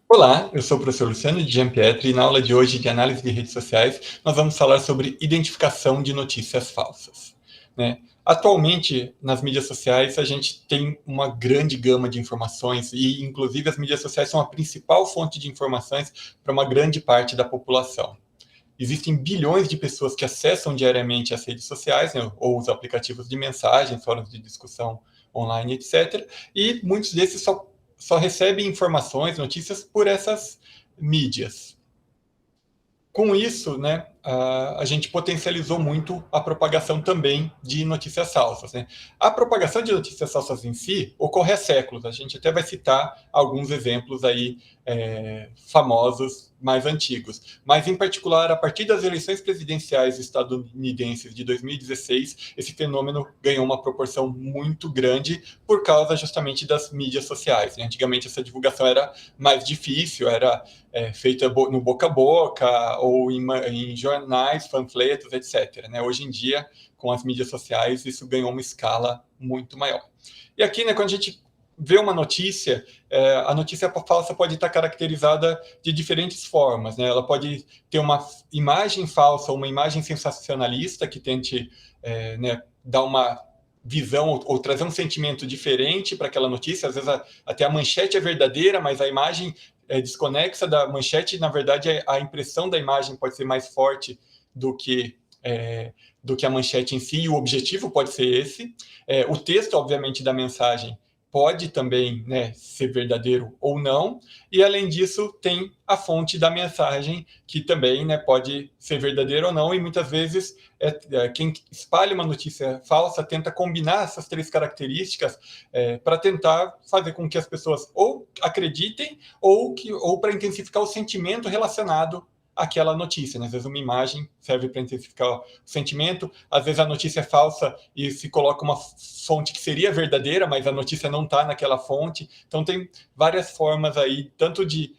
Olá, eu sou o professor Luciano de Gianpietri e na aula de hoje de análise de redes sociais nós vamos falar sobre identificação de notícias falsas. Né? Atualmente, nas mídias sociais, a gente tem uma grande gama de informações e, inclusive, as mídias sociais são a principal fonte de informações para uma grande parte da população. Existem bilhões de pessoas que acessam diariamente as redes sociais, né, ou os aplicativos de mensagem, fóruns de discussão online, etc. E muitos desses só recebem informações, notícias por essas mídias. Com isso, né, a gente potencializou muito a propagação também de notícias falsas. Né? A propagação de notícias falsas em si ocorre há séculos. A gente até vai citar alguns exemplos aí famosos mais antigos. Mas, em particular, a partir das eleições presidenciais estadunidenses de 2016, esse fenômeno ganhou uma proporção muito grande por causa justamente das mídias sociais. Né? Antigamente, essa divulgação era mais difícil, era feita no boca a boca ou em jornais, panfletos, etc. Né? Hoje em dia, com as mídias sociais, isso ganhou uma escala muito maior. E aqui, né, quando a gente vê uma notícia, a notícia falsa pode estar caracterizada de diferentes formas. Né? Ela pode ter uma imagem falsa, uma imagem sensacionalista que tente né, dar uma visão ou trazer um sentimento diferente para aquela notícia. Às vezes até a manchete é verdadeira, mas a imagem é desconexa da manchete. Na verdade, a impressão da imagem pode ser mais forte do que a manchete em si, e o objetivo pode ser esse. O texto, obviamente, da mensagem pode também, né, ser verdadeiro ou não, e além disso tem a fonte da mensagem, que também, né, pode ser verdadeira ou não, e muitas vezes quem espalha uma notícia falsa tenta combinar essas três características para tentar fazer com que as pessoas ou acreditem ou para intensificar o sentimento relacionado aquela notícia. Né? Às vezes uma imagem serve para intensificar o sentimento, às vezes a notícia é falsa e se coloca uma fonte que seria verdadeira, mas a notícia não está naquela fonte. Então tem várias formas aí, tanto de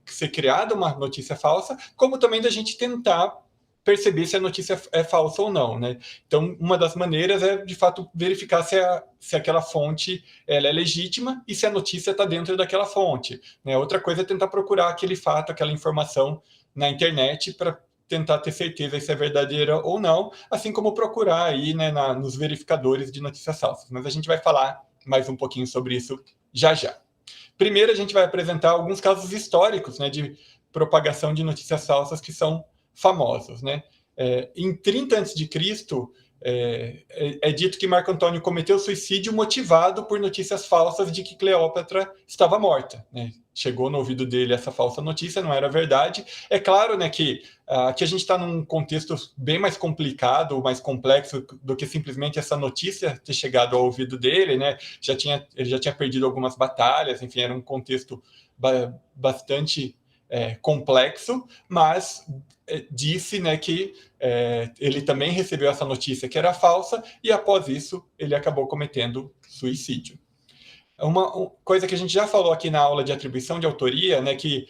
ser criada uma notícia falsa, como também da gente tentar perceber se a notícia é falsa ou não. Né? Então, uma das maneiras é, de fato, verificar se aquela fonte ela é legítima e se a notícia está dentro daquela fonte. Né? Outra coisa é tentar procurar aquele fato, aquela informação na internet para tentar ter certeza se é verdadeira ou não, assim como procurar aí, né, nos verificadores de notícias falsas. Mas a gente vai falar mais um pouquinho sobre isso já já. Primeiro, a gente vai apresentar alguns casos históricos, né, de propagação de notícias falsas que são famosos. Né? Em 30 a.C., é dito que Marco Antônio cometeu suicídio motivado por notícias falsas de que Cleópatra estava morta. Né? Chegou no ouvido dele essa falsa notícia, não era verdade. É claro, né, que aqui a gente está num contexto bem mais complicado, mais complexo do que simplesmente essa notícia ter chegado ao ouvido dele. Né? Ele já tinha perdido algumas batalhas, enfim, era um contexto bastante complexo, mas disse, né, que ele também recebeu essa notícia que era falsa e após isso ele acabou cometendo suicídio. Uma coisa que a gente já falou aqui na aula de atribuição de autoria, né, que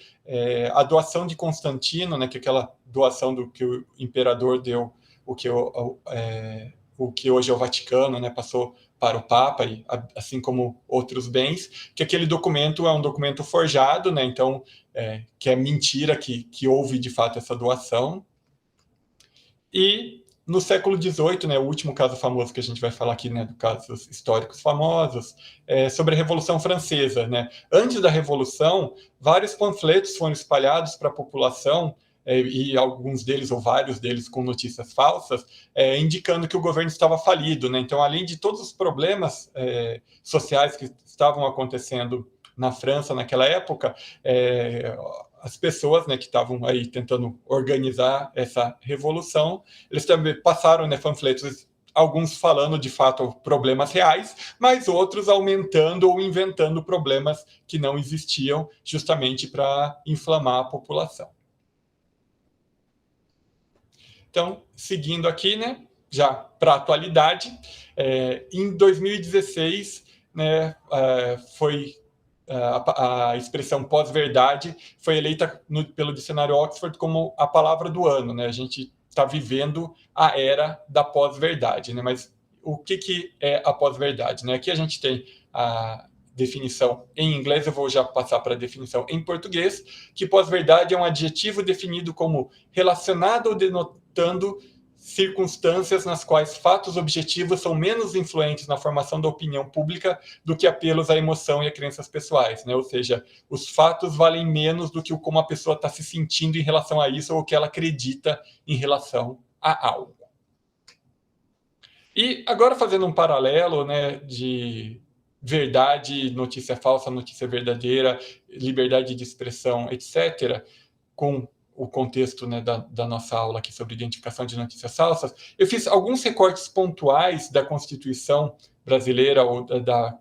a doação de Constantino, né, que aquela doação do que o imperador deu, o que hoje é o Vaticano, né, passou para o Papa, e, assim como outros bens, que aquele documento é um documento forjado, né, então, que é mentira que houve de fato essa doação. E no século XVIII, né, o último caso famoso que a gente vai falar aqui, né, casos históricos famosos, sobre a Revolução Francesa. Né? Antes da Revolução, vários panfletos foram espalhados para a população, e alguns deles, ou vários deles, com notícias falsas, indicando que o governo estava falido. Né? Então, além de todos os problemas sociais que estavam acontecendo na França naquela época, as pessoas, né, que estavam aí tentando organizar essa revolução, eles também passaram, né, panfletos, alguns falando de fato problemas reais, mas outros aumentando ou inventando problemas que não existiam, justamente para inflamar a população. Então, seguindo aqui, né, já para a atualidade, em 2016, né, foi a expressão pós-verdade foi eleita pelo dicionário Oxford como a palavra do ano. Né? A gente está vivendo a era da pós-verdade. Né? Mas o que é a pós-verdade? Né? Aqui a gente tem definição em inglês, eu vou já passar para a definição em português, que pós-verdade é um adjetivo definido como relacionado ou denotando circunstâncias nas quais fatos objetivos são menos influentes na formação da opinião pública do que apelos à emoção e a crenças pessoais, né? Ou seja, os fatos valem menos do que como a pessoa está se sentindo em relação a isso ou o que ela acredita em relação a algo. E agora fazendo um paralelo, né, de verdade, notícia falsa, notícia verdadeira, liberdade de expressão, etc., com o contexto, né, da nossa aula aqui sobre identificação de notícias falsas, eu fiz alguns recortes pontuais da Constituição brasileira ou da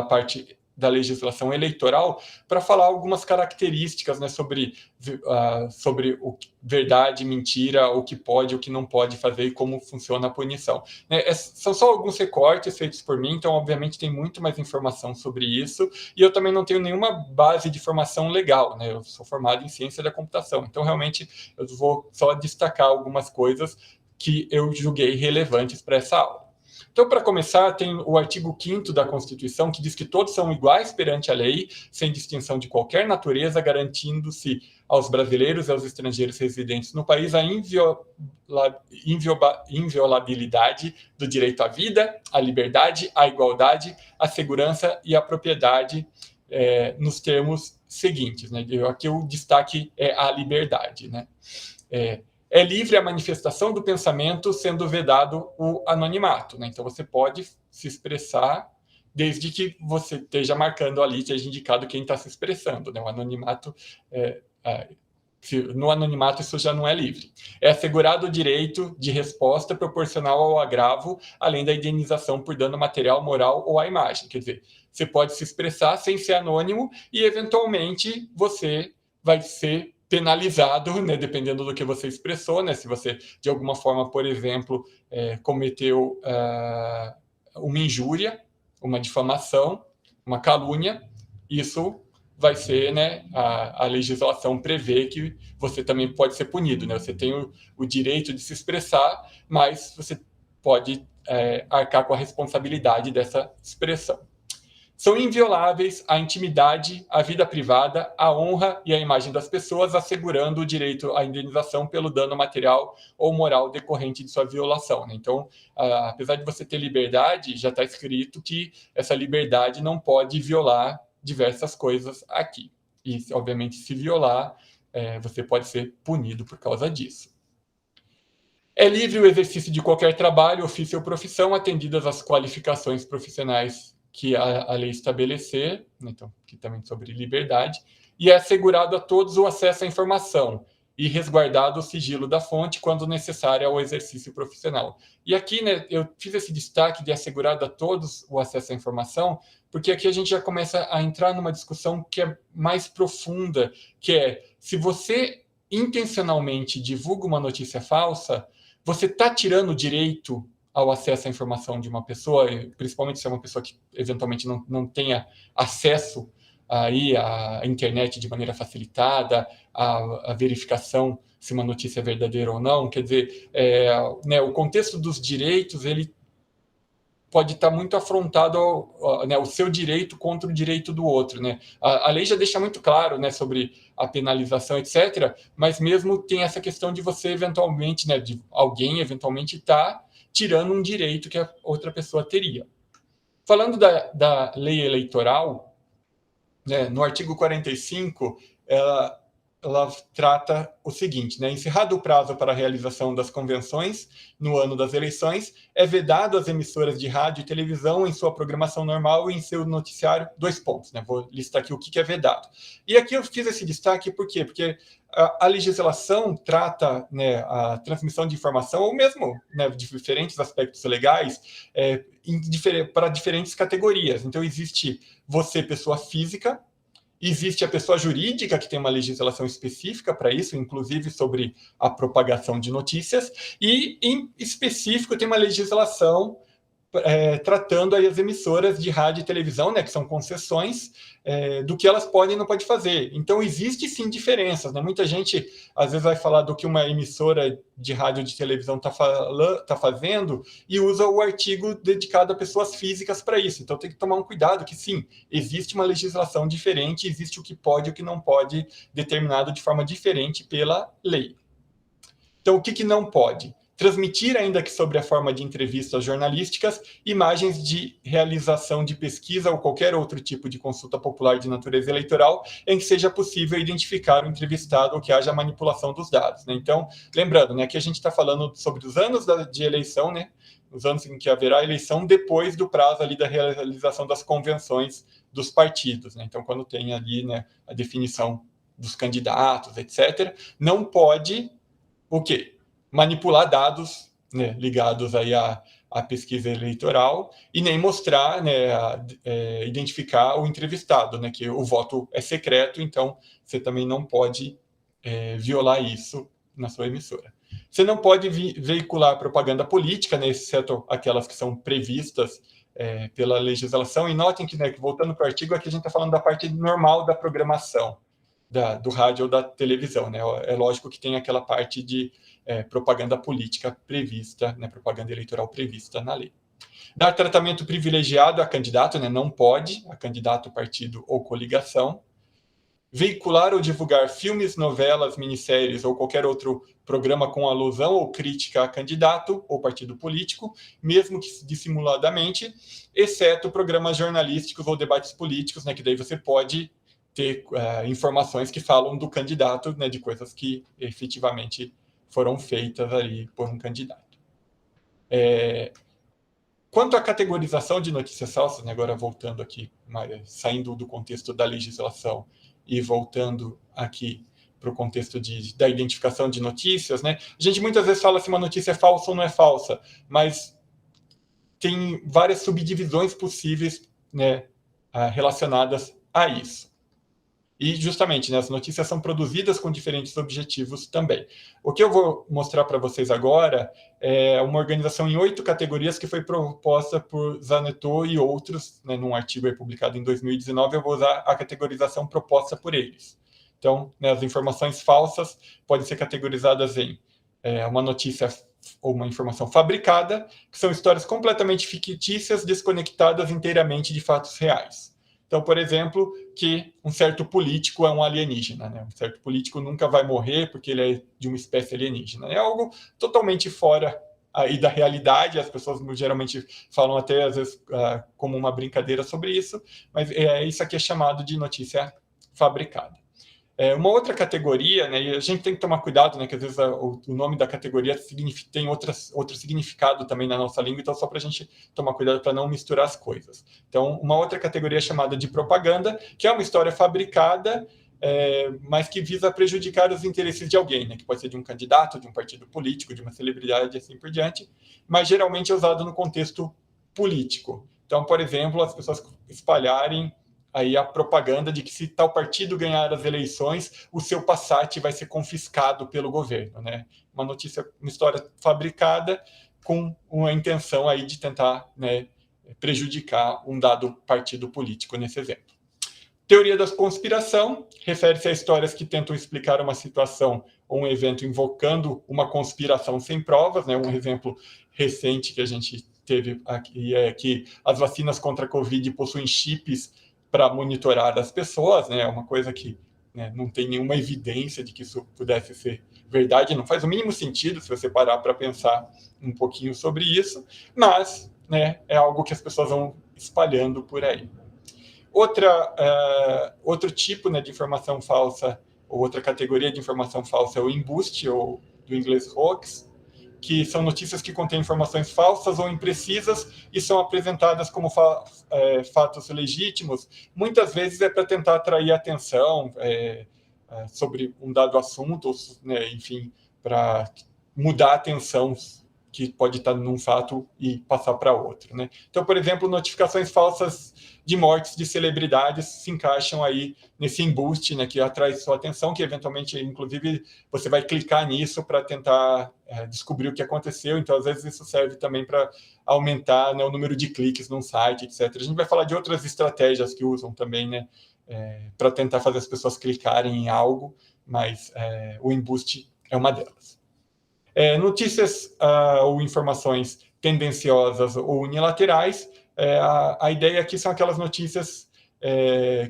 parte da legislação eleitoral para falar algumas características, né, sobre o verdade, mentira, o que pode, o que não pode fazer e como funciona a punição. Né, são só alguns recortes feitos por mim, então obviamente tem muito mais informação sobre isso, e eu também não tenho nenhuma base de formação legal, né, eu sou formado em ciência da computação, então realmente eu vou só destacar algumas coisas que eu julguei relevantes para essa aula. Então, para começar, tem o artigo 5º da Constituição, que diz que todos são iguais perante a lei, sem distinção de qualquer natureza, garantindo-se aos brasileiros e aos estrangeiros residentes no país a inviolabilidade do direito à vida, à liberdade, à igualdade, à segurança e à propriedade, nos termos seguintes, né? Aqui o destaque é a liberdade, né? É livre a manifestação do pensamento, sendo vedado o anonimato, né? Então, você pode se expressar desde que você esteja marcando ali, esteja indicado quem está se expressando, né? O anonimato, no anonimato, isso já não é livre. É assegurado o direito de resposta proporcional ao agravo, além da indenização por dano material, moral ou à imagem. Quer dizer, você pode se expressar sem ser anônimo e, eventualmente, você vai ser penalizado, né, dependendo do que você expressou, né, se você, de alguma forma, por exemplo, cometeu uma injúria, uma difamação, uma calúnia, isso vai ser, né, a legislação prevê que você também pode ser punido, né, você tem o direito de se expressar, mas você pode arcar com a responsabilidade dessa expressão. São invioláveis a intimidade, a vida privada, a honra e a imagem das pessoas, assegurando o direito à indenização pelo dano material ou moral decorrente de sua violação, né? Então, apesar de você ter liberdade, já está escrito que essa liberdade não pode violar diversas coisas aqui. E, obviamente, se violar, você pode ser punido por causa disso. É livre o exercício de qualquer trabalho, ofício ou profissão, atendidas as qualificações profissionais que a lei estabelecer, então, que também sobre liberdade, e é assegurado a todos o acesso à informação e resguardado o sigilo da fonte quando necessário ao exercício profissional. E aqui, né, eu fiz esse destaque de assegurado a todos o acesso à informação, porque aqui a gente já começa a entrar numa discussão que é mais profunda, que é, se você intencionalmente divulga uma notícia falsa, você está tirando o direito ao acesso à informação de uma pessoa, principalmente se é uma pessoa que eventualmente não tenha acesso aí à internet de maneira facilitada, a verificação se uma notícia é verdadeira ou não. Quer dizer, né, o contexto dos direitos, ele pode estar muito afrontado né, o seu direito contra o direito do outro, né? A lei já deixa muito claro, né, sobre a penalização, etc., mas mesmo tem essa questão de você eventualmente, né, de alguém eventualmente estar tirando um direito que a outra pessoa teria. Falando da lei eleitoral, né, no artigo 45, ela trata o seguinte, né? Encerrado o prazo para a realização das convenções no ano das eleições, é vedado às emissoras de rádio e televisão em sua programação normal e em seu noticiário, 2 pontos, né? Vou listar aqui o que é vedado. E aqui eu fiz esse destaque por quê? Porque a legislação trata, né, a transmissão de informação, ou mesmo, né, de diferentes aspectos legais, para diferentes categorias. Então, existe você, pessoa física, existe a pessoa jurídica, que tem uma legislação específica para isso, inclusive sobre a propagação de notícias, e, em específico, tem uma legislação tratando aí as emissoras de rádio e televisão, né, que são concessões, do que elas podem e não podem fazer. Então, existe sim diferenças, né? Muita gente, às vezes, vai falar do que uma emissora de rádio ou de televisão está fazendo e usa o artigo dedicado a pessoas físicas para isso. Então, tem que tomar um cuidado que, sim, existe uma legislação diferente, existe o que pode e o que não pode, determinado de forma diferente pela lei. Então, o que não pode? Transmitir, ainda que sobre a forma de entrevistas jornalísticas, imagens de realização de pesquisa ou qualquer outro tipo de consulta popular de natureza eleitoral em que seja possível identificar o entrevistado ou que haja manipulação dos dados, né? Então, lembrando, né, que a gente está falando sobre os anos de eleição, né, os anos em que haverá eleição depois do prazo ali da realização das convenções dos partidos, né? Então, quando tem ali, né, a definição dos candidatos, etc., não pode o quê? Manipular dados, né, ligados aí à pesquisa eleitoral e nem mostrar, né, identificar o entrevistado, né, que o voto é secreto, então você também não pode violar isso na sua emissora. Você não pode veicular propaganda política, né, exceto aquelas que são previstas pela legislação. E notem que, né, voltando para o artigo, aqui a gente está falando da parte normal da programação do rádio ou da televisão, né? É lógico que tem aquela parte de propaganda política prevista, né? Propaganda eleitoral prevista na lei. Dar tratamento privilegiado a candidato, né? Não pode, a candidato, partido ou coligação. Veicular ou divulgar filmes, novelas, minisséries ou qualquer outro programa com alusão ou crítica a candidato ou partido político, mesmo que dissimuladamente, exceto programas jornalísticos ou debates políticos, né? Que daí você pode ter informações que falam do candidato, né, de coisas que efetivamente foram feitas ali por um candidato. Quanto à categorização de notícias falsas, né, agora voltando aqui, saindo do contexto da legislação e voltando aqui para o contexto da identificação de notícias, né, a gente muitas vezes fala se uma notícia é falsa ou não é falsa, mas tem várias subdivisões possíveis, né, relacionadas a isso. E, justamente, né, as notícias são produzidas com diferentes objetivos também. O que eu vou mostrar para vocês agora é uma organização em 8 categorias que foi proposta por Zanetou e outros, né, num artigo publicado em 2019. Eu vou usar a categorização proposta por eles. Então, né, as informações falsas podem ser categorizadas em uma notícia ou uma informação fabricada, que são histórias completamente fictícias, desconectadas inteiramente de fatos reais. Então, por exemplo, que um certo político é um alienígena, né? Um certo político nunca vai morrer porque ele é de uma espécie alienígena. É algo totalmente fora aí da realidade. As pessoas geralmente falam até, às vezes, como uma brincadeira sobre isso, mas isso aqui é chamado de notícia fabricada. Uma outra categoria, né, e a gente tem que tomar cuidado, né, que às vezes o nome da categoria tem outro significado também na nossa língua, então só para a gente tomar cuidado para não misturar as coisas. Então, uma outra categoria é chamada de propaganda, que é uma história fabricada, mas que visa prejudicar os interesses de alguém, né, que pode ser de um candidato, de um partido político, de uma celebridade, assim por diante, mas geralmente é usado no contexto político. Então, por exemplo, as pessoas espalharem aí a propaganda de que se tal partido ganhar as eleições, o seu Passat vai ser confiscado pelo governo, né? Uma notícia, uma história fabricada com uma intenção aí de tentar, né, prejudicar um dado partido político nesse exemplo. Teoria da conspiração refere-se a histórias que tentam explicar uma situação ou um evento invocando uma conspiração sem provas, né? Um exemplo recente que a gente teve aqui é que as vacinas contra a Covid possuem chips para monitorar as pessoas, né? É uma coisa que, né, não tem nenhuma evidência de que isso pudesse ser verdade, não faz o mínimo sentido se você parar para pensar um pouquinho sobre isso, mas, né, é algo que as pessoas vão espalhando por aí. Outro tipo, né, de informação falsa, ou outra categoria de informação falsa é o embuste, ou do inglês hoax, que são notícias que contêm informações falsas ou imprecisas e são apresentadas como fatos legítimos. Muitas vezes é para tentar atrair atenção sobre um dado assunto, né, enfim, para mudar a atenção que pode estar num fato e passar para outro, né? Então, por exemplo, notificações falsas de mortes de celebridades se encaixam aí nesse embuste, né, que atrai sua atenção, que eventualmente, inclusive, você vai clicar nisso para tentar descobrir o que aconteceu. Então, às vezes, isso serve também para aumentar, né, o número de cliques num site, etc. A gente vai falar de outras estratégias que usam também, né, para tentar fazer as pessoas clicarem em algo, mas o embuste é uma delas. Notícias ou informações tendenciosas ou unilaterais, a ideia aqui são aquelas notícias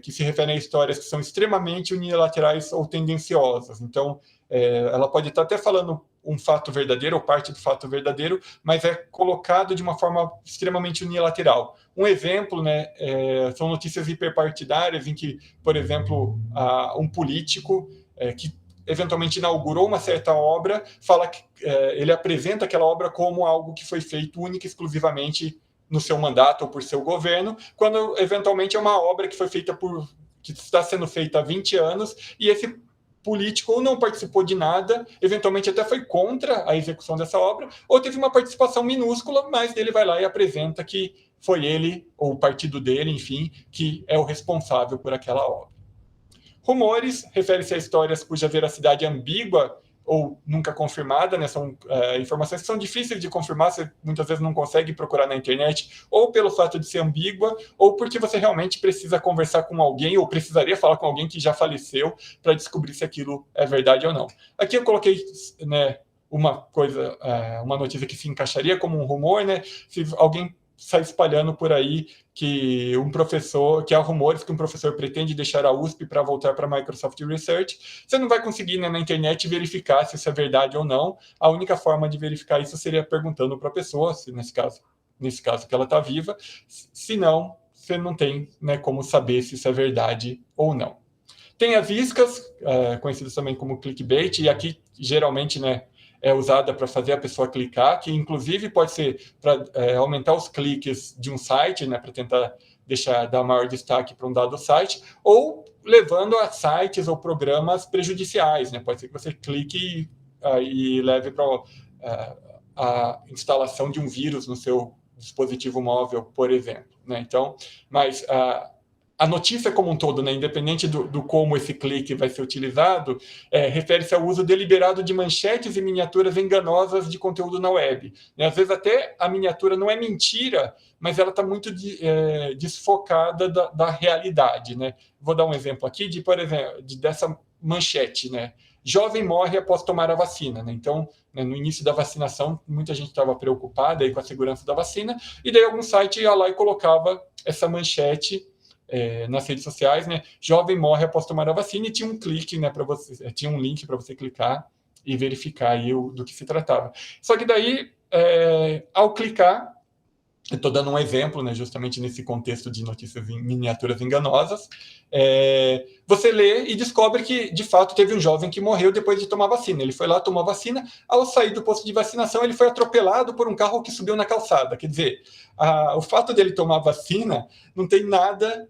que se referem a histórias que são extremamente unilaterais ou tendenciosas. Então, ela pode estar até falando um fato verdadeiro ou parte do fato verdadeiro, mas é colocado de uma forma extremamente unilateral. Um exemplo, né, são notícias hiperpartidárias em que, por exemplo, um político que eventualmente inaugurou uma certa obra, fala que ele apresenta aquela obra como algo que foi feito única e exclusivamente no seu mandato ou por seu governo, quando eventualmente é uma obra que foi feita que está sendo feita há 20 anos, e esse político ou não participou de nada, eventualmente até foi contra a execução dessa obra, ou teve uma participação minúscula, mas ele vai lá e apresenta que foi ele, ou o partido dele, enfim, que é o responsável por aquela obra. Rumores refere-se a histórias cuja veracidade é ambígua ou nunca confirmada, né? São informações que são difíceis de confirmar, você muitas vezes não consegue procurar na internet, ou pelo fato de ser ambígua, ou porque você realmente precisa conversar com alguém, ou precisaria falar com alguém que já faleceu para descobrir se aquilo é verdade ou não. Aqui eu coloquei, né, uma notícia que se encaixaria como um rumor, né? Se alguém sai espalhando por aí que há rumores que um professor pretende deixar a USP para voltar para a Microsoft Research, você não vai conseguir, né, na internet verificar se isso é verdade ou não. A única forma de verificar isso seria perguntando para a pessoa, se nesse caso que ela está viva. Se não, você não tem, né, como saber se isso é verdade ou não. Tem as iscas, conhecidas também como clickbait, e aqui geralmente, né, é usada para fazer a pessoa clicar, que inclusive pode ser para aumentar os cliques de um site, né, para tentar dar maior destaque para um dado site, ou levando a sites ou programas prejudiciais, né? Pode ser que você clique e leve para a instalação de um vírus no seu dispositivo móvel, por exemplo, né? Então, mas a notícia como um todo, né, independente do como esse clique vai ser utilizado, refere-se ao uso deliberado de manchetes e miniaturas enganosas de conteúdo na web. Né? Às vezes até a miniatura não é mentira, mas ela está muito desfocada da realidade. Né? Vou dar um exemplo aqui por exemplo, dessa manchete, né? Jovem morre após tomar a vacina. Né? Então, né, no início da vacinação, muita gente estava preocupada aí com a segurança da vacina, e daí algum site ia lá e colocava essa manchete nas redes sociais, né? Jovem morre após tomar a vacina, e tinha um clique, né, tinha um link para você clicar e verificar aí do que se tratava. Só que daí, ao clicar, eu estou dando um exemplo, né, justamente nesse contexto de notícias em miniaturas enganosas, você lê e descobre que, de fato, teve um jovem que morreu depois de tomar vacina. Ele foi lá, tomou a vacina, ao sair do posto de vacinação, ele foi atropelado por um carro que subiu na calçada. Quer dizer, o fato dele tomar vacina não tem nada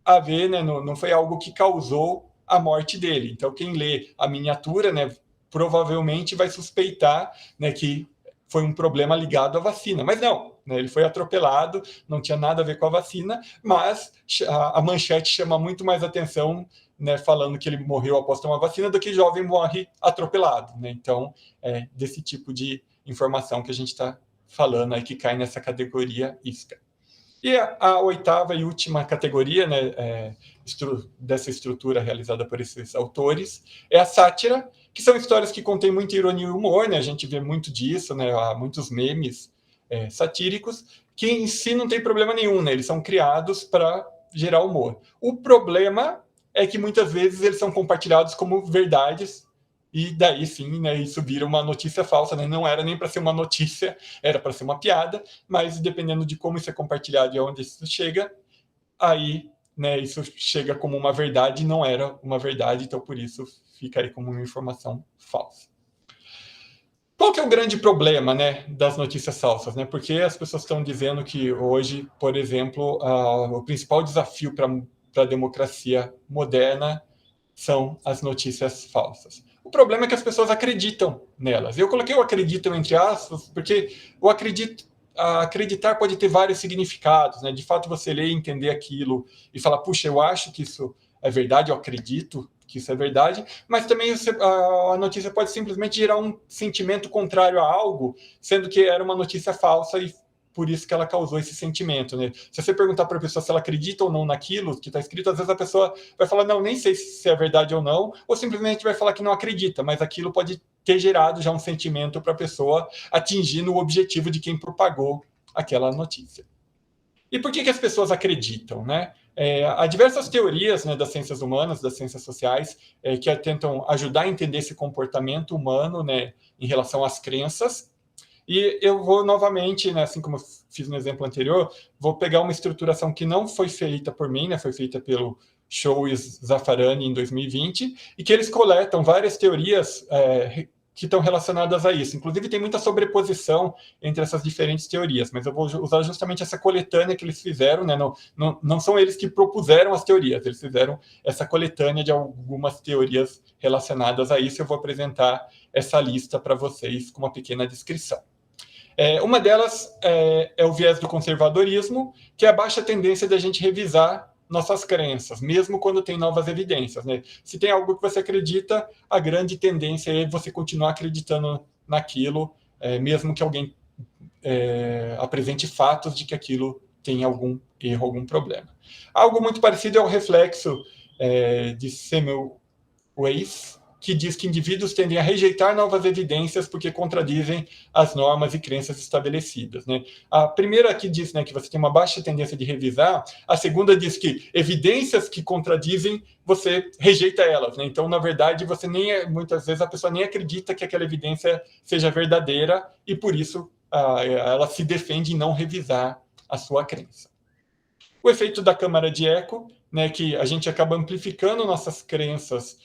a ver, né, não foi algo que causou a morte dele. Então, quem lê a miniatura, né, provavelmente vai suspeitar, né, que foi um problema ligado à vacina. Mas não, né, ele foi atropelado, não tinha nada a ver com a vacina, mas a manchete chama muito mais atenção, né, falando que ele morreu após tomar vacina, do que jovem morre atropelado. Né? Então, é desse tipo de informação que a gente está falando aí, que cai nessa categoria isca. E a oitava e última categoria, né, dessa estrutura realizada por esses autores é a sátira, que são histórias que contêm muita ironia e humor, né? A gente vê muito disso, né? Há muitos memes satíricos, que em si não tem problema nenhum, né? Eles são criados para gerar humor. O problema é que muitas vezes eles são compartilhados como verdades, e daí sim, né, isso vira uma notícia falsa, né? Não era nem para ser uma notícia, era para ser uma piada, mas dependendo de como isso é compartilhado e aonde isso chega, aí, né, isso chega como uma verdade e não era uma verdade, então por isso fica aí como uma informação falsa. Qual que é o grande problema, né, das notícias falsas? Né? Porque as pessoas estão dizendo que hoje, por exemplo, o principal desafio para a democracia moderna são as notícias falsas. O problema é que as pessoas acreditam nelas. Eu coloquei o acreditam entre aspas, porque o acreditar pode ter vários significados, né? De fato, você ler e entender aquilo e falar, puxa, eu acho que isso é verdade, eu acredito que isso é verdade, mas também a notícia pode simplesmente gerar um sentimento contrário a algo, sendo que era uma notícia falsa e por isso que ela causou esse sentimento, né? Se você perguntar para a pessoa se ela acredita ou não naquilo que está escrito, às vezes a pessoa vai falar, não, nem sei se é verdade ou não, ou simplesmente vai falar que não acredita, mas aquilo pode ter gerado já um sentimento para a pessoa, atingindo o objetivo de quem propagou aquela notícia. E por que as pessoas acreditam, né? Há diversas teorias, né, das ciências humanas, das ciências sociais, que tentam ajudar a entender esse comportamento humano, né, em relação às crenças. E eu vou novamente, né, assim como eu fiz no exemplo anterior, vou pegar uma estruturação que não foi feita por mim, né, foi feita pelo Show e Zaffarani em 2020, e que eles coletam várias teorias que estão relacionadas a isso. Inclusive, tem muita sobreposição entre essas diferentes teorias, mas eu vou usar justamente essa coletânea que eles fizeram, né? Não são eles que propuseram as teorias, eles fizeram essa coletânea de algumas teorias relacionadas a isso. Eu vou apresentar essa lista para vocês com uma pequena descrição. Uma delas é o viés do conservadorismo, que é a baixa tendência da gente revisar nossas crenças, mesmo quando tem novas evidências, né? Se tem algo que você acredita, a grande tendência é você continuar acreditando naquilo, mesmo que alguém apresente fatos de que aquilo tem algum erro, algum problema. Algo muito parecido é o reflexo de Semmelweis, que diz que indivíduos tendem a rejeitar novas evidências porque contradizem as normas e crenças estabelecidas, né? A primeira aqui diz, né, que você tem uma baixa tendência de revisar, a segunda diz que evidências que contradizem, você rejeita elas, né? Então, na verdade, muitas vezes a pessoa nem acredita que aquela evidência seja verdadeira e, por isso, ela se defende em não revisar a sua crença. O efeito da câmara de eco, né, que a gente acaba amplificando nossas crenças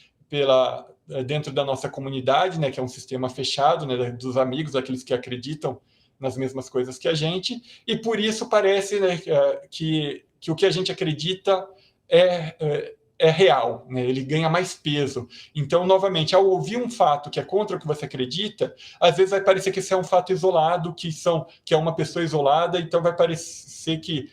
dentro da nossa comunidade, né, que é um sistema fechado, né, dos amigos, daqueles que acreditam nas mesmas coisas que a gente, e por isso parece, né, que o que a gente acredita é real, né, ele ganha mais peso. Então, novamente, ao ouvir um fato que é contra o que você acredita, às vezes vai parecer que esse é um fato isolado, que é uma pessoa isolada, então vai parecer que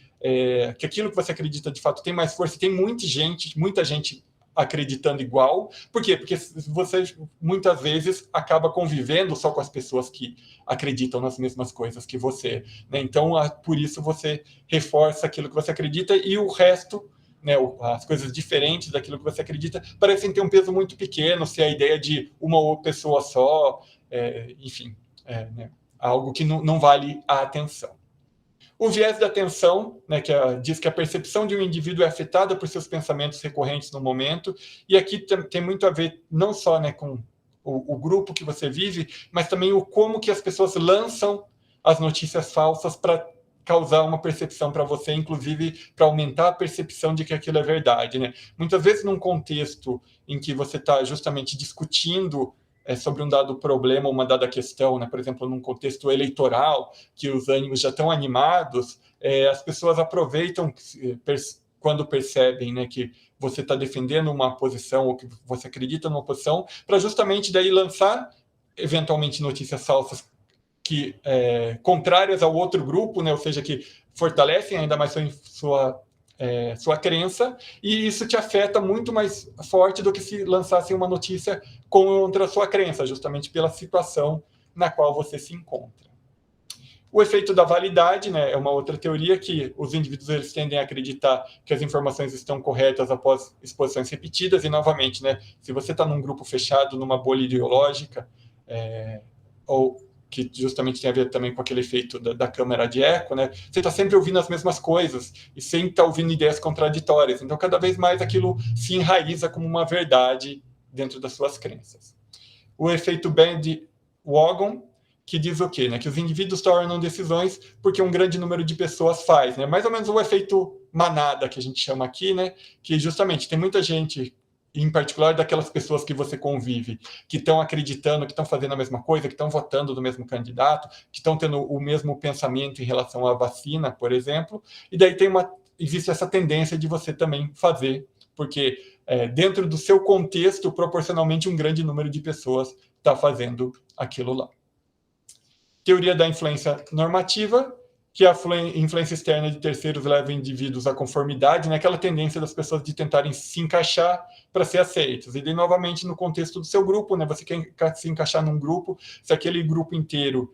aquilo que você acredita de fato tem mais força, tem muita gente acreditando igual. Por quê? Porque você muitas vezes acaba convivendo só com as pessoas que acreditam nas mesmas coisas que você, né? Então, por isso você reforça aquilo que você acredita e o resto, né, as coisas diferentes daquilo que você acredita parecem ter um peso muito pequeno, se a ideia de uma pessoa só, enfim, né, algo que não vale a atenção. O viés da atenção, né, que diz que a percepção de um indivíduo é afetada por seus pensamentos recorrentes no momento, e aqui tem muito a ver não só, né, com o grupo que você vive, mas também o como que as pessoas lançam as notícias falsas para causar uma percepção para você, inclusive para aumentar a percepção de que aquilo é verdade, né? Muitas vezes num contexto em que você está justamente discutindo sobre um dado problema, uma dada questão, né? Por exemplo, num contexto eleitoral, que os ânimos já estão animados, as pessoas aproveitam quando percebem, né, que você está defendendo uma posição ou que você acredita numa posição, para justamente daí lançar, eventualmente, notícias falsas contrárias ao outro grupo, né? Ou seja, que fortalecem ainda mais sua crença, e isso te afeta muito mais forte do que se lançassem uma notícia contra a sua crença, justamente pela situação na qual você se encontra. O efeito da validade, né, é uma outra teoria que os indivíduos eles tendem a acreditar que as informações estão corretas após exposições repetidas, e novamente, né, se você está num grupo fechado, numa bolha ideológica, ou que justamente tem a ver também com aquele efeito da câmara de eco, né? Você está sempre ouvindo as mesmas coisas e sempre está ouvindo ideias contraditórias. Então, cada vez mais aquilo se enraiza como uma verdade dentro das suas crenças. O efeito Bandwagon, que diz o quê? Né? Que os indivíduos tornam decisões porque um grande número de pessoas faz. Né? Mais ou menos o efeito manada, que a gente chama aqui, né? Que justamente tem muita gente, em particular daquelas pessoas que você convive, que estão acreditando, que estão fazendo a mesma coisa, que estão votando no mesmo candidato, que estão tendo o mesmo pensamento em relação à vacina, por exemplo, e daí existe essa tendência de você também fazer porque dentro do seu contexto, proporcionalmente, um grande número de pessoas está fazendo aquilo lá. Teoria da influência normativa, que a influência externa de terceiros leva indivíduos à conformidade, né? Aquela tendência das pessoas de tentarem se encaixar para ser aceitos. E daí, novamente, no contexto do seu grupo, né? Você quer se encaixar num grupo, se aquele grupo inteiro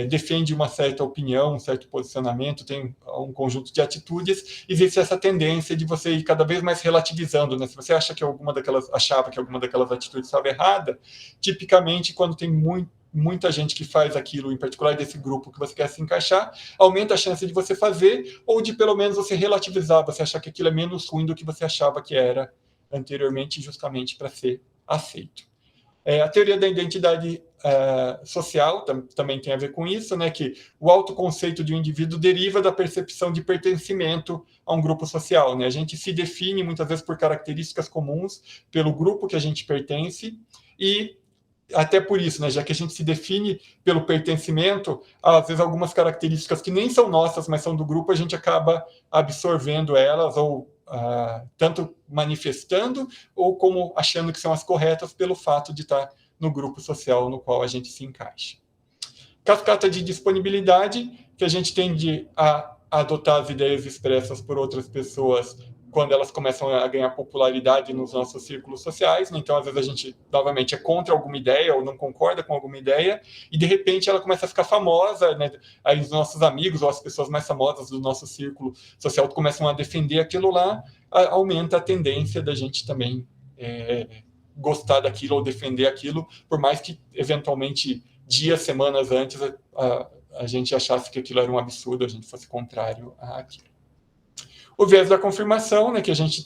defende uma certa opinião, um certo posicionamento, tem um conjunto de atitudes, existe essa tendência de você ir cada vez mais relativizando, né? Se você achava que alguma daquelas atitudes estava errada, tipicamente, quando tem muita gente que faz aquilo, em particular desse grupo que você quer se encaixar, aumenta a chance de você fazer, ou de pelo menos você relativizar, você achar que aquilo é menos ruim do que você achava que era anteriormente, justamente para ser aceito. A teoria da identidade social também tem a ver com isso, né? Que o autoconceito de um indivíduo deriva da percepção de pertencimento a um grupo social, né? A gente se define muitas vezes por características comuns pelo grupo que a gente pertence, e até por isso, né, já que a gente se define pelo pertencimento, às vezes algumas características que nem são nossas, mas são do grupo, a gente acaba absorvendo elas, ou tanto manifestando, ou como achando que são as corretas pelo fato de estar no grupo social no qual a gente se encaixa. Cascata de disponibilidade, que a gente tende a adotar as ideias expressas por outras pessoas quando elas começam a ganhar popularidade nos nossos círculos sociais, né? Então, às vezes, a gente, novamente, é contra alguma ideia ou não concorda com alguma ideia, e, de repente, ela começa a ficar famosa, né? Aí os nossos amigos ou as pessoas mais famosas do nosso círculo social começam a defender aquilo lá, aumenta a tendência da gente também gostar daquilo ou defender aquilo, por mais que, eventualmente, dias, semanas antes, a gente achasse que aquilo era um absurdo, a gente fosse contrário àquilo. O viés da confirmação, né, que a gente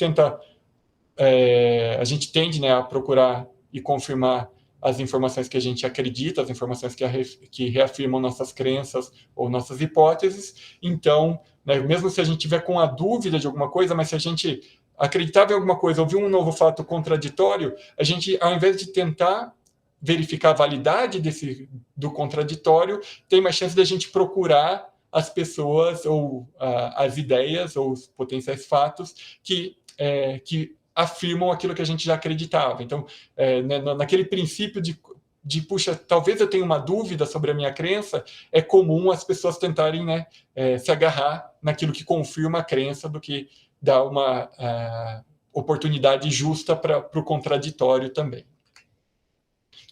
tende, né, a procurar e confirmar as informações que a gente acredita, as informações que reafirmam nossas crenças ou nossas hipóteses. Então, né, mesmo se a gente tiver com a dúvida de alguma coisa, mas se a gente acreditava em alguma coisa, ouviu um novo fato contraditório, a gente, ao invés de tentar verificar a validade do contraditório, tem mais chance de a gente procurar as pessoas ou as ideias ou os potenciais fatos que afirmam aquilo que a gente já acreditava. Então, naquele princípio de puxa, talvez eu tenha uma dúvida sobre a minha crença, é comum as pessoas tentarem, né, se agarrar naquilo que confirma a crença do que dá uma oportunidade justa para o contraditório também.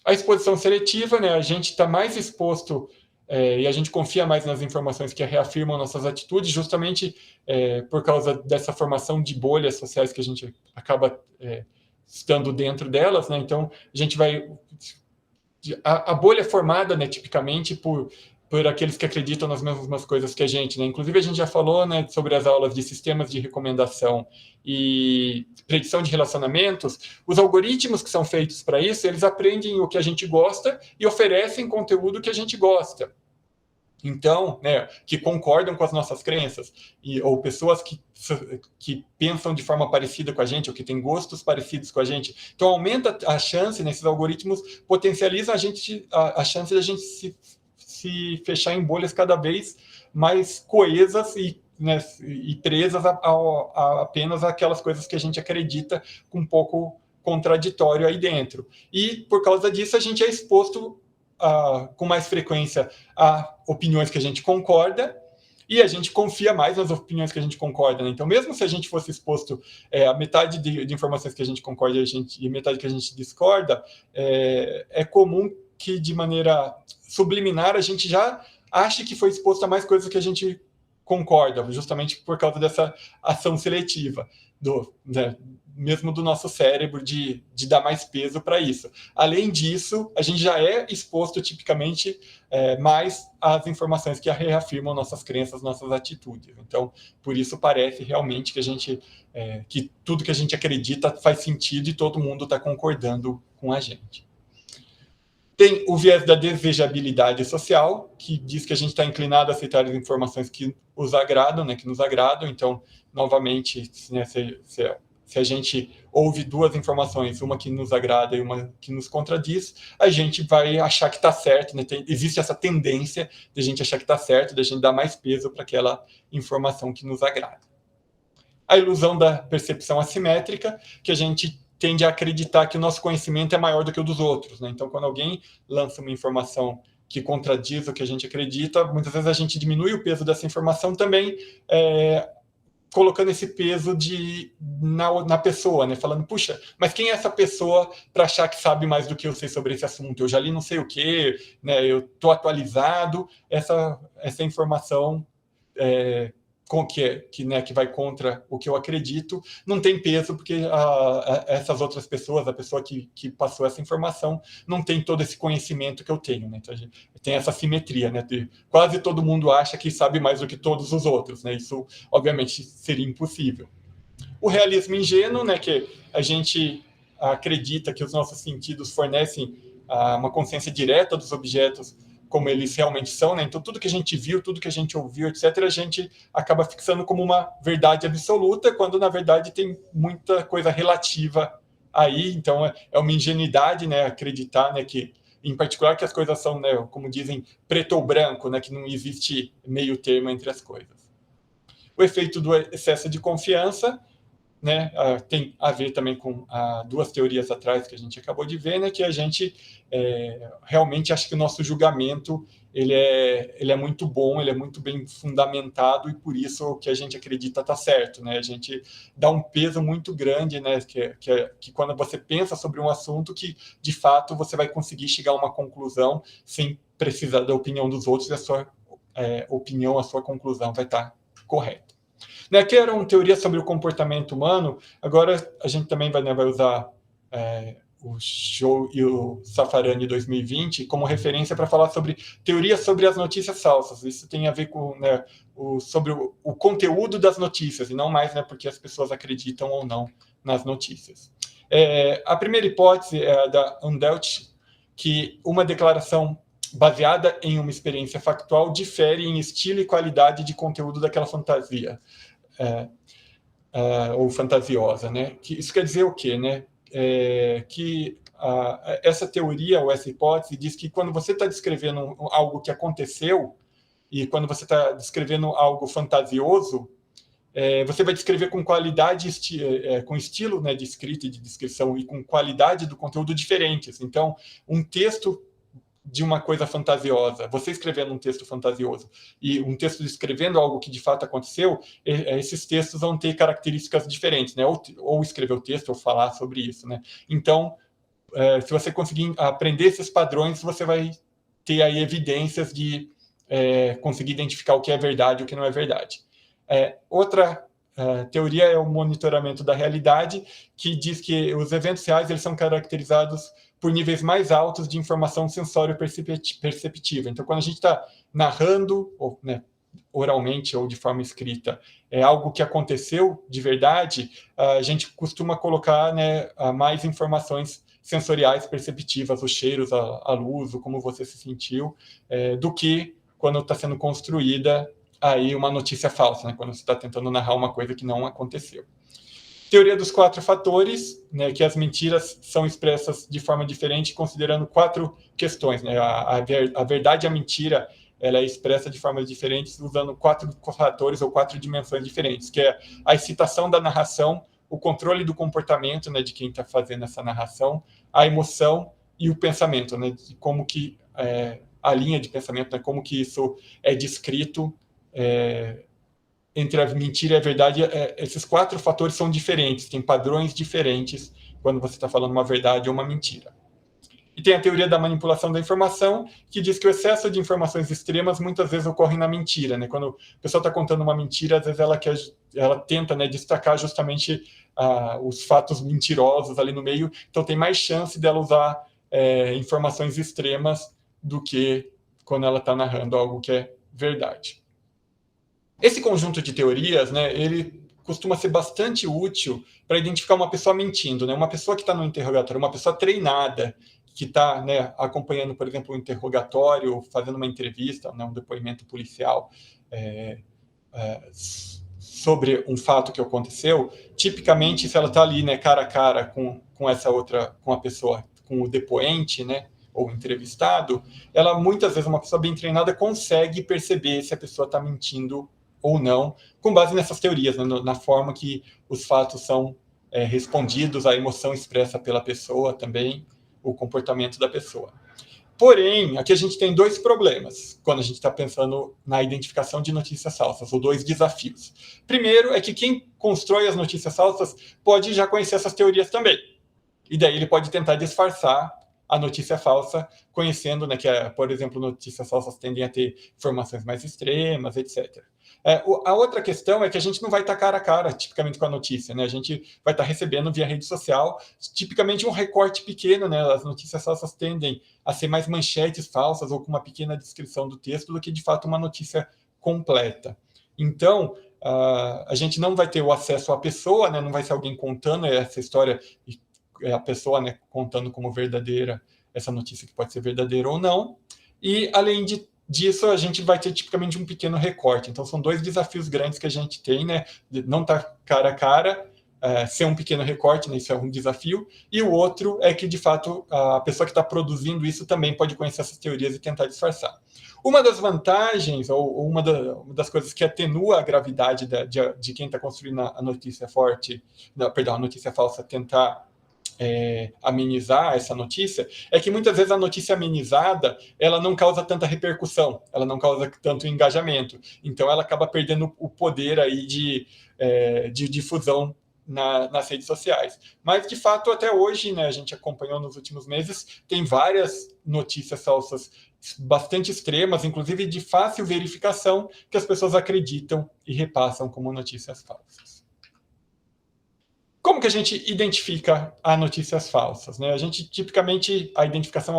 A exposição seletiva, né, a gente está mais exposto e a gente confia mais nas informações que reafirmam nossas atitudes, justamente por causa dessa formação de bolhas sociais que a gente acaba estando dentro delas, né? Então, a gente vai... A bolha é formada, né, tipicamente, por aqueles que acreditam nas mesmas coisas que a gente, né? Inclusive, a gente já falou, né, sobre as aulas de sistemas de recomendação e predição de relacionamentos. Os algoritmos que são feitos para isso, eles aprendem o que a gente gosta e oferecem conteúdo que a gente gosta. Então, né, que concordam com as nossas crenças, ou pessoas que pensam de forma parecida com a gente, ou que têm gostos parecidos com a gente. Então, aumenta a chance, nesses algoritmos potencializam a chance de a gente se fechar em bolhas cada vez mais coesas e presas a apenas aquelas coisas que a gente acredita com um pouco contraditório aí dentro. E, por causa disso, a gente é exposto com mais frequência a opiniões que a gente concorda, e a gente confia mais nas opiniões que a gente concorda, né? Então, mesmo se a gente fosse exposto a metade de informações que a gente concorda e metade que a gente discorda, é comum que, de maneira subliminar, a gente já ache que foi exposto a mais coisas que a gente concorda, justamente por causa dessa ação seletiva, mesmo do nosso cérebro, de dar mais peso para isso. Além disso, a gente já é exposto, tipicamente, mais às informações que reafirmam nossas crenças, nossas atitudes. Então, por isso parece realmente que tudo que a gente acredita faz sentido e todo mundo está concordando com a gente. Tem o viés da desejabilidade social, que diz que a gente está inclinado a aceitar as informações que nos agradam, né, que nos agradam. Então, novamente, né, se a gente ouve duas informações, uma que nos agrada e uma que nos contradiz, a gente vai achar que está certo, né? Existe essa tendência de a gente achar que está certo, de a gente dar mais peso para aquela informação que nos agrada. a ilusão da percepção assimétrica, que a gente tende a acreditar que o nosso conhecimento é maior do que o dos outros, né? Então, quando alguém lança uma informação que contradiz o que a gente acredita, muitas vezes a gente diminui o peso dessa informação também, colocando esse peso na pessoa, né? Falando, puxa, mas quem é essa pessoa para achar que sabe mais do que eu sei sobre esse assunto? Eu já li não sei o quê, né? Eu estou atualizado. Essa informação que vai contra o que eu acredito, não tem peso, porque essas outras pessoas, a pessoa que passou essa informação, não tem todo esse conhecimento que eu tenho, né? Então, a gente tem essa simetria, né? Quase todo mundo acha que sabe mais do que todos os outros, né? Isso, obviamente, seria impossível. O realismo ingênuo, né? Que a gente acredita que os nossos sentidos fornecem uma consciência direta dos objetos como eles realmente são, né? Então, tudo que a gente viu, tudo que a gente ouviu, etc., a gente acaba fixando como uma verdade absoluta, quando, na verdade, tem muita coisa relativa aí. Então, é uma ingenuidade, né? Acreditar, né, que, em particular, que as coisas são, né, como dizem, preto ou branco, né? Que não existe meio termo entre as coisas. O efeito do excesso de confiança, né, tem a ver também com duas teorias atrás que a gente acabou de ver, né, que a gente realmente acha que o nosso julgamento ele é muito bom, ele é muito bem fundamentado, e por isso o que a gente acredita está certo, né? A gente dá um peso muito grande, né, que quando você pensa sobre um assunto, que de fato você vai conseguir chegar a uma conclusão sem precisar da opinião dos outros, e a sua opinião, a sua conclusão vai estar correta. Aqui eram teorias sobre o comportamento humano. Agora a gente também vai usar o Show e o Saffarani 2020 como referência para falar sobre teorias sobre as notícias falsas. Isso tem a ver com, né, sobre o conteúdo das notícias, e não mais, né, porque as pessoas acreditam ou não nas notícias. A primeira hipótese é a da Undelch, que uma declaração baseada em uma experiência factual difere em estilo e qualidade de conteúdo daquela fantasia. Ou fantasiosa, né? Isso quer dizer o quê, né? Que essa teoria ou essa hipótese diz que quando você está descrevendo algo que aconteceu, e quando você está descrevendo algo fantasioso, você vai descrever com qualidade, com estilo, né, de escrita e de descrição, e com qualidade do conteúdo diferentes. Então, um texto de uma coisa fantasiosa, você escrevendo um texto fantasioso e um texto descrevendo algo que de fato aconteceu, esses textos vão ter características diferentes, né? Ou escrever o texto ou falar sobre isso, né? Então, se você conseguir aprender esses padrões, você vai ter aí evidências de conseguir identificar o que é verdade e o que não é verdade. Outra teoria é o monitoramento da realidade, que diz que os eventos reais eles são caracterizados por níveis mais altos de informação sensório-perceptiva. Então, quando a gente está narrando, ou, né, oralmente ou de forma escrita, algo que aconteceu de verdade, a gente costuma colocar, né, mais informações sensoriais perceptivas, os cheiros, a luz, o como você se sentiu, do que quando está sendo construída aí uma notícia falsa, né, quando você está tentando narrar uma coisa que não aconteceu. Teoria dos 4 fatores, né, que as mentiras são expressas de forma diferente, considerando 4 questões, né? A verdade e a mentira ela é expressa de formas diferentes, usando 4 fatores ou 4 dimensões diferentes, que é a excitação da narração, o controle do comportamento, né, de quem está fazendo essa narração, a emoção e o pensamento, né, de como que a linha de pensamento, né, como que isso é descrito entre a mentira e a verdade. Esses 4 fatores são diferentes, tem padrões diferentes quando você está falando uma verdade ou uma mentira. E tem a teoria da manipulação da informação, que diz que o excesso de informações extremas muitas vezes ocorre na mentira, né? Quando a pessoa está contando uma mentira, às vezes ela tenta, né, destacar justamente os fatos mentirosos ali no meio, então tem mais chance dela usar informações extremas do que quando ela está narrando algo que é verdade. Esse conjunto de teorias, né, ele costuma ser bastante útil para identificar uma pessoa mentindo, né? Uma pessoa que está no interrogatório, uma pessoa treinada, que está, né, acompanhando, por exemplo, um interrogatório, fazendo uma entrevista, né, um depoimento policial sobre um fato que aconteceu. Tipicamente, se ela está ali, né, cara a cara com essa outra, com a pessoa, com o depoente, né, ou entrevistado, ela muitas vezes, uma pessoa bem treinada, consegue perceber se a pessoa está mentindo ou não, com base nessas teorias, né, na forma que os fatos são respondidos, a emoção expressa pela pessoa também, o comportamento da pessoa. Porém, aqui a gente tem dois problemas quando a gente está pensando na identificação de notícias falsas, ou dois desafios. Primeiro é que quem constrói as notícias falsas pode já conhecer essas teorias também. E daí ele pode tentar disfarçar a notícia falsa, conhecendo, né, que, por exemplo, notícias falsas tendem a ter informações mais extremas, etc. A outra questão é que a gente não vai estar cara a cara, tipicamente, com a notícia, né? A gente vai estar recebendo via rede social, tipicamente um recorte pequeno, né? As notícias falsas tendem a ser mais manchetes falsas ou com uma pequena descrição do texto do que, de fato, uma notícia completa. Então, a gente não vai ter o acesso à pessoa, né? Não vai ser alguém contando essa história, a pessoa, né, contando como verdadeira essa notícia, que pode ser verdadeira ou não. E, além disso, a gente vai ter tipicamente um pequeno recorte. Então, são dois desafios grandes que a gente tem, né? Não estar cara a cara, ser um pequeno recorte, né? Isso é um desafio. E o outro é que, de fato, a pessoa que está produzindo isso também pode conhecer essas teorias e tentar disfarçar. Uma das vantagens, ou uma das coisas que atenua a gravidade de quem está construindo a notícia forte, perdão, a notícia falsa, tentar amenizar essa notícia, é que muitas vezes a notícia amenizada, ela não causa tanta repercussão, ela não causa tanto engajamento, então ela acaba perdendo o poder aí de difusão nas redes sociais. Mas, de fato, até hoje, né, a gente acompanhou nos últimos meses, tem várias notícias falsas bastante extremas, inclusive de fácil verificação, que as pessoas acreditam e repassam como notícias falsas. Como que a gente identifica as notícias falsas, né? A gente, tipicamente, a identificação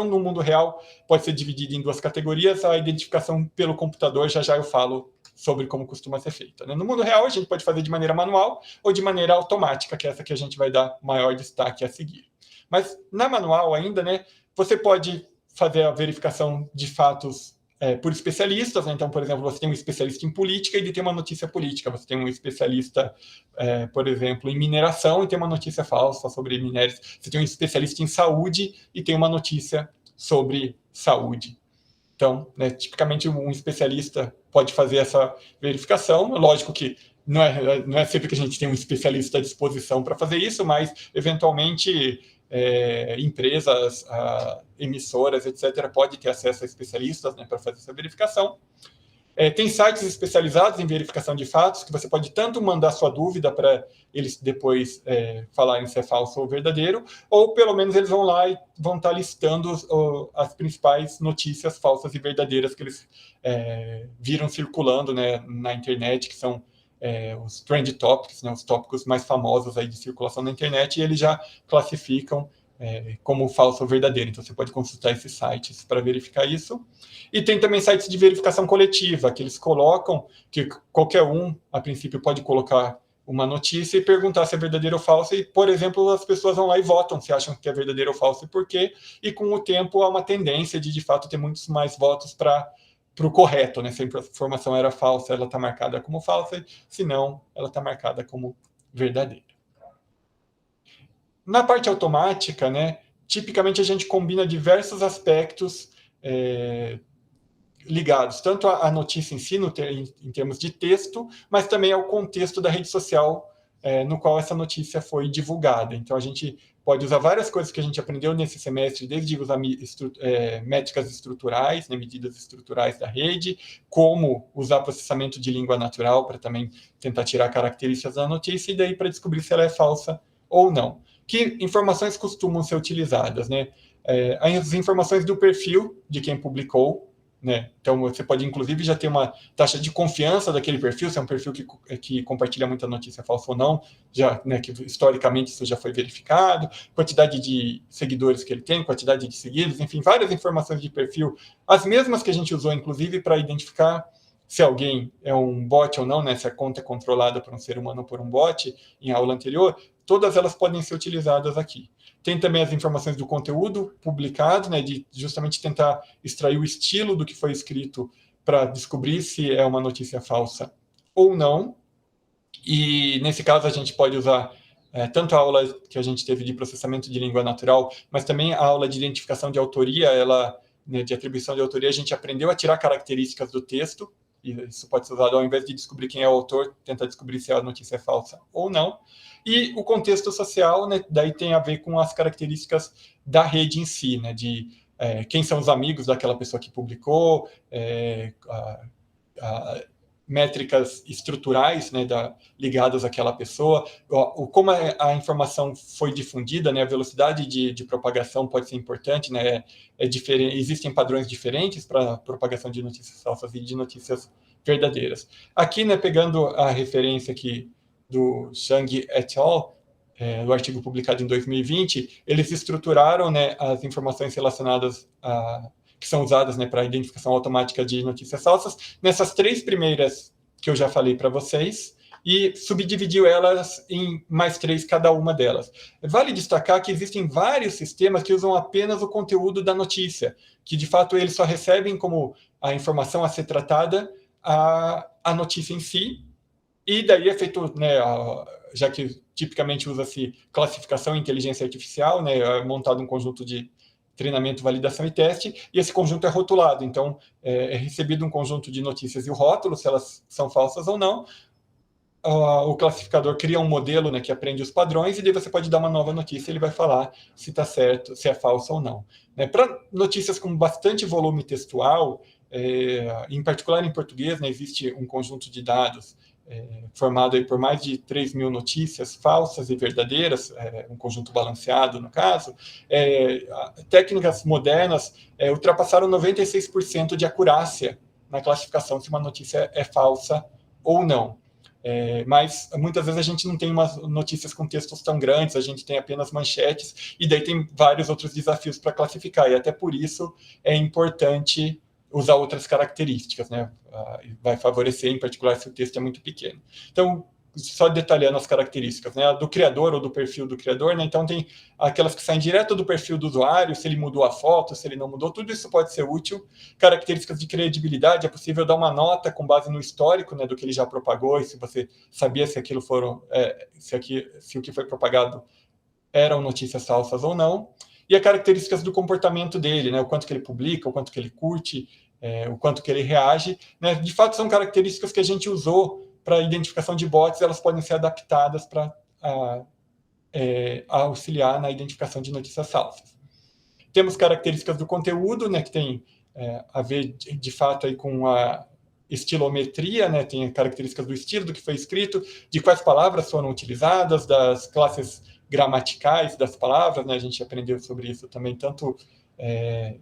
no mundo real pode ser dividida em duas categorias. A identificação pelo computador, já eu falo sobre como costuma ser feita, né? No mundo real, a gente pode fazer de maneira manual ou de maneira automática, que é essa que a gente vai dar maior destaque a seguir. Mas, na manual ainda, né, você pode fazer a verificação de fatos por especialistas, né? Então, por exemplo, você tem um especialista em política e ele tem uma notícia política. Você tem um especialista, por exemplo, em mineração e tem uma notícia falsa sobre minérios. Você tem um especialista em saúde e tem uma notícia sobre saúde. Então, né, tipicamente, um especialista pode fazer essa verificação. Lógico que não é sempre que a gente tem um especialista à disposição para fazer isso, mas, eventualmente, empresas, emissoras, etc., pode ter acesso a especialistas, né, para fazer essa verificação. Tem sites especializados em verificação de fatos, que você pode tanto mandar sua dúvida para eles depois falarem se é falso ou verdadeiro, ou pelo menos eles vão lá e vão estar listando as principais notícias falsas e verdadeiras que eles viram circulando, né, na internet, que são os trend topics, né, os tópicos mais famosos aí de circulação na internet, e eles já classificam como falso ou verdadeiro. Então, você pode consultar esses sites para verificar isso. E tem também sites de verificação coletiva, que eles colocam, que qualquer um, a princípio, pode colocar uma notícia e perguntar se é verdadeiro ou falso, e, por exemplo, as pessoas vão lá e votam se acham que é verdadeiro ou falso e por quê, e com o tempo há uma tendência de fato, ter muitos mais votos para o correto, né? Se a informação era falsa, ela está marcada como falsa, se não, ela está marcada como verdadeira. Na parte automática, né, tipicamente a gente combina diversos aspectos ligados tanto à notícia em si, em termos de texto, mas também ao contexto da rede social no qual essa notícia foi divulgada. Então, a gente pode usar várias coisas que a gente aprendeu nesse semestre, desde usar métricas estruturais, né, medidas estruturais da rede, como usar processamento de língua natural para também tentar tirar características da notícia, e daí para descobrir se ela é falsa ou não. Que informações costumam ser utilizadas, né? As informações do perfil de quem publicou, né? Então, você pode, inclusive, já ter uma taxa de confiança daquele perfil, se é um perfil que compartilha muita notícia falsa ou não, já, né, que historicamente isso já foi verificado, quantidade de seguidores que ele tem, quantidade de seguidos, enfim, várias informações de perfil, as mesmas que a gente usou, inclusive, para identificar se alguém é um bot ou não, né, se a conta é controlada por um ser humano ou por um bot, em aula anterior, todas elas podem ser utilizadas aqui. Tem também as informações do conteúdo publicado, né, de justamente tentar extrair o estilo do que foi escrito para descobrir se é uma notícia falsa ou não. E, nesse caso, a gente pode usar tanto a aula que a gente teve de processamento de língua natural, mas também a aula de identificação de autoria, né, de atribuição de autoria, a gente aprendeu a tirar características do texto E isso pode ser usado ao invés de descobrir quem é o autor, tentar descobrir se a notícia é falsa ou não. E o contexto social, né, daí tem a ver com as características da rede em si, né, de quem são os amigos daquela pessoa que publicou, métricas estruturais, né, ligadas àquela pessoa, como a informação foi difundida, né, a velocidade de propagação pode ser importante, né, existem padrões diferentes para a propagação de notícias falsas e de notícias verdadeiras. Aqui, né, pegando a referência aqui do Zhang et al., do artigo publicado em 2020, eles estruturaram, né, as informações relacionadas que são usadas, né, para a identificação automática de notícias falsas, nessas 3 primeiras que eu já falei para vocês, e subdividiu elas em mais 3 cada uma delas. Vale destacar que existem vários sistemas que usam apenas o conteúdo da notícia, que de fato eles só recebem como a informação a ser tratada a notícia em si, e daí é feito, né, já que tipicamente usa-se classificação e inteligência artificial, né, é montado um conjunto de treinamento, validação e teste, e esse conjunto é rotulado. Então, é recebido um conjunto de notícias e o rótulo, se elas são falsas ou não. O classificador cria um modelo, né, que aprende os padrões, e daí você pode dar uma nova notícia, ele vai falar se está certo, se é falsa ou não. Para notícias com bastante volume textual, em particular em português, né, existe um conjunto de dados formado aí por mais de 3.000 notícias falsas e verdadeiras, um conjunto balanceado, no caso. Técnicas modernas ultrapassaram 96% de acurácia na classificação se uma notícia é falsa ou não. Mas muitas vezes a gente não tem umas notícias com textos tão grandes, a gente tem apenas manchetes, e daí tem vários outros desafios para classificar, e até por isso é importante usar outras características, né? Vai favorecer, em particular, se o texto é muito pequeno. Então, só detalhando as características, né? Do criador ou do perfil do criador, né? Então, tem aquelas que saem direto do perfil do usuário, se ele mudou a foto, se ele não mudou, tudo isso pode ser útil. Características de credibilidade, é possível dar uma nota com base no histórico, né, do que ele já propagou, e se você sabia se aquilo foram, se o que foi propagado eram notícias falsas ou não. E as características do comportamento dele, né? O quanto que ele publica, o quanto que ele curte, o quanto que ele reage, né? De fato, são características que a gente usou para identificação de bots, elas podem ser adaptadas para auxiliar na identificação de notícias falsas. Temos características do conteúdo, né, que tem a ver, de fato, aí com a estilometria, né, tem características do estilo, do que foi escrito, de quais palavras foram utilizadas, das classes gramaticais das palavras, né, a gente aprendeu sobre isso também, tanto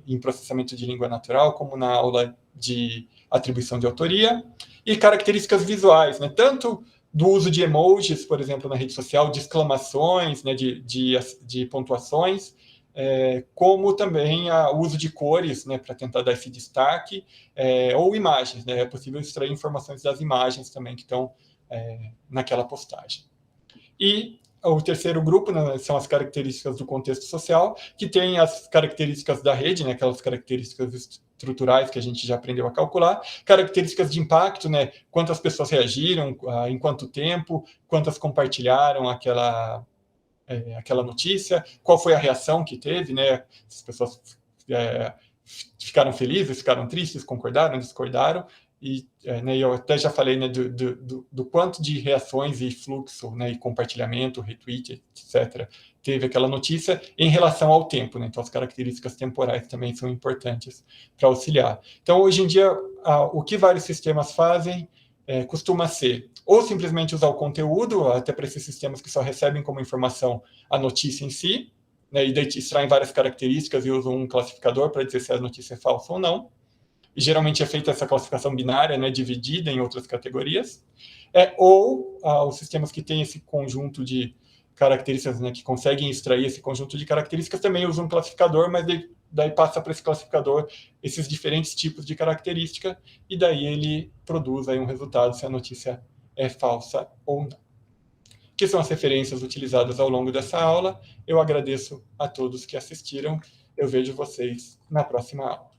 em processamento de língua natural, como na aula de atribuição de autoria, e características visuais, né, tanto do uso de emojis, por exemplo, na rede social, de exclamações, né, de pontuações, como também o uso de cores, né, para tentar dar esse destaque, ou imagens, né, é possível extrair informações das imagens também que estão naquela postagem. E o terceiro grupo, né, são as características do contexto social, que tem as características da rede, né, aquelas características estruturais que a gente já aprendeu a calcular, características de impacto, né, quantas pessoas reagiram, em quanto tempo, quantas compartilharam aquela notícia, qual foi a reação que teve, né, as pessoas ficaram felizes, ficaram tristes, concordaram, discordaram, e né, eu até já falei, né, do quanto de reações e fluxo, né, e compartilhamento, retweet, etc., teve aquela notícia em relação ao tempo, né? Então as características temporais também são importantes para auxiliar. Então, hoje em dia, o que vários sistemas fazem costuma ser ou simplesmente usar o conteúdo, até para esses sistemas que só recebem como informação a notícia em si, né, e daí extraem várias características e usam um classificador para dizer se a notícia é falsa ou não. E geralmente é feita essa classificação binária, né, dividida em outras categorias, ou os sistemas que têm esse conjunto de características, né, que conseguem extrair esse conjunto de características, também usam um classificador, mas daí passa para esse classificador esses diferentes tipos de característica, e daí ele produz aí um resultado se a notícia é falsa ou não. Que são as referências utilizadas ao longo dessa aula. Eu agradeço a todos que assistiram. Eu vejo vocês na próxima aula.